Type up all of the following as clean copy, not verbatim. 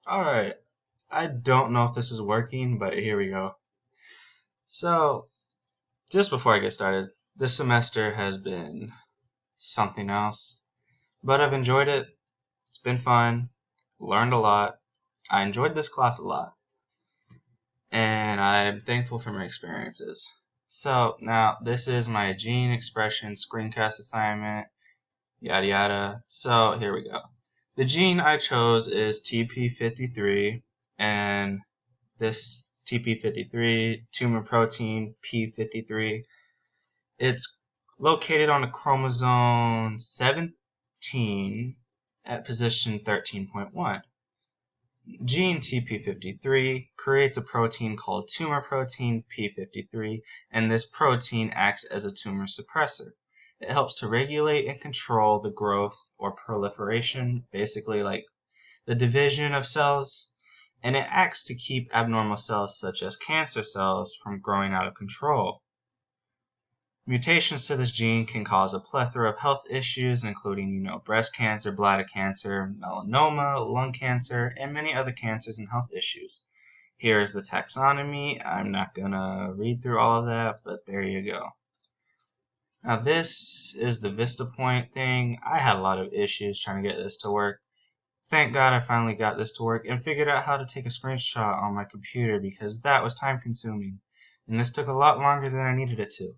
Alright, I don't know if this is working, but here we go. So, just before I get started, this semester has been something else, but I've enjoyed it. It's been fun, learned a lot. I enjoyed this class a lot, and I'm thankful for my experiences. So, now this is my gene expression screencast assignment, yada yada. So, here we go. The gene I chose is TP53, and this TP53, tumor protein P53, it's located on the chromosome 17 at position 13.1. Gene TP53 creates a protein called tumor protein P53, and this protein acts as a tumor suppressor. It helps to regulate and control the growth or proliferation, basically like the division of cells, and it acts to keep abnormal cells such as cancer cells from growing out of control. Mutations to this gene can cause a plethora of health issues, including, breast cancer, bladder cancer, melanoma, lung cancer, and many other cancers and health issues. Here is the taxonomy. I'm not going to read through all of that, but there you go. Now this is the Vista Point thing. I had a lot of issues trying to get this to work. Thank God I finally got this to work and figured out how to take a screenshot on my computer because that was time consuming. And this took a lot longer than I needed it to.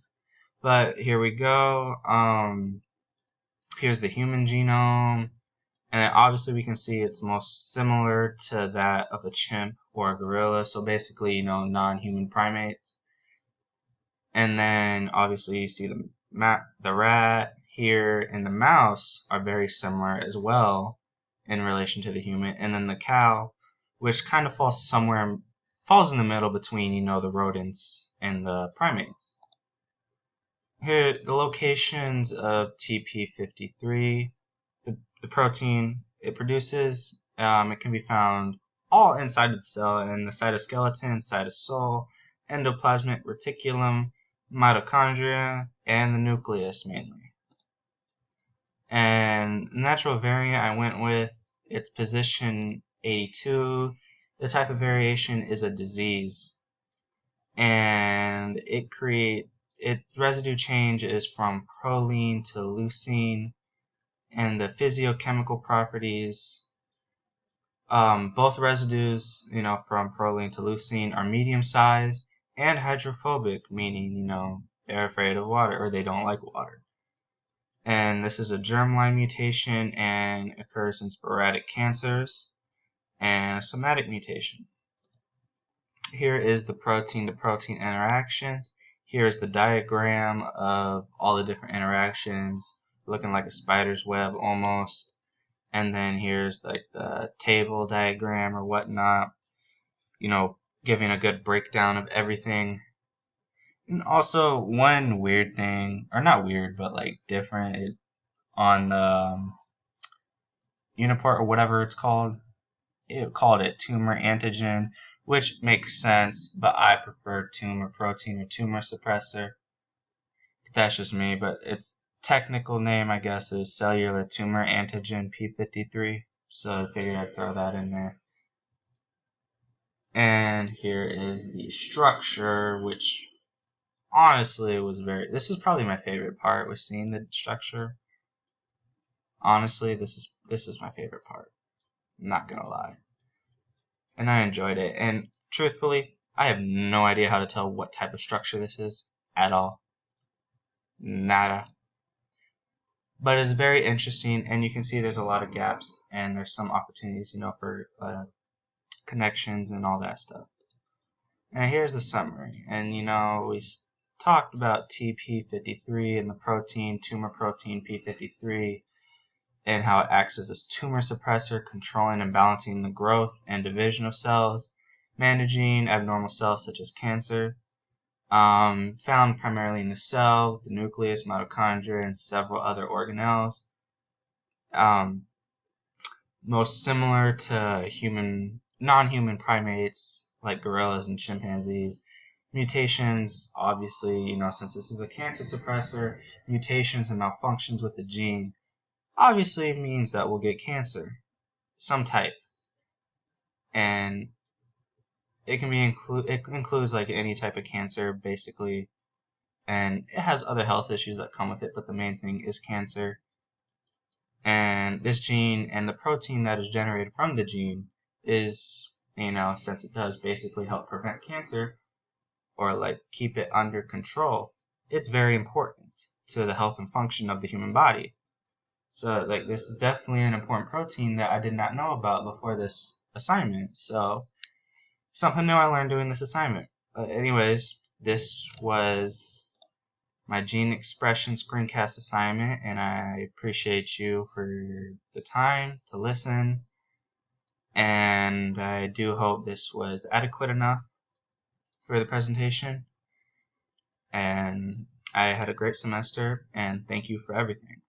But here we go. Here's the human genome. And obviously we can see it's most similar to that of a chimp or a gorilla. So basically, non-human primates. And then obviously you see the rat here and the mouse are very similar as well in relation to the human, and then the cow, which kind of falls in the middle between, the rodents and the primates. Here, the locations of TP53, the protein it produces, it can be found all inside of the cell in the cytoskeleton, cytosol, endoplasmic reticulum, mitochondria, and the nucleus mainly. And natural variant I went with, it's position 82. The type of variation is a disease. And its residue change is from proline to leucine. And the physiochemical properties, both residues, from proline to leucine are medium sized and hydrophobic, meaning, they're afraid of water or they don't like water. And this is a germline mutation and occurs in sporadic cancers, and a somatic mutation. Here is the protein-to-protein interactions. Here is the diagram of all the different interactions, looking like a spider's web almost. And then here's like the table diagram or whatnot, giving a good breakdown of everything. And also one weird thing, or not weird, but like different, on the Uniport or whatever it's called, it called it tumor antigen, which makes sense, but I prefer tumor protein or tumor suppressor. That's just me, but its technical name, I guess, is cellular tumor antigen P53, so I figured I'd throw that in there. And here is the structure, which honestly this is probably my favorite part, was seeing the structure. Honestly, this is my favorite part. I'm not gonna lie. And I enjoyed it. And truthfully, I have no idea how to tell what type of structure this is at all. Nada. But it's very interesting, and you can see there's a lot of gaps, and there's some opportunities, for connections and all that stuff. And here's the summary. And, we talked about TP53 and the protein, tumor protein P53, and how it acts as a tumor suppressor, controlling and balancing the growth and division of cells, managing abnormal cells such as cancer, found primarily in the cell, the nucleus, mitochondria, and several other organelles. Most similar to non-human primates like gorillas and chimpanzees. Mutations, obviously, since this is a cancer suppressor, mutations and malfunctions with the gene obviously means that we'll get cancer, some type. and it includes like any type of cancer basically, and it has other health issues that come with it, but the main thing is cancer. And this gene and the protein that is generated from the gene is, since it does basically help prevent cancer or like keep it under control, it's very important to the health and function of the human body. So like this is definitely an important protein that I did not know about before this assignment. So something new I learned doing this assignment. But anyways, this was my gene expression screencast assignment, and I appreciate you for the time to listen, and I do hope this was adequate enough for the presentation, and I had a great semester, and thank you for everything.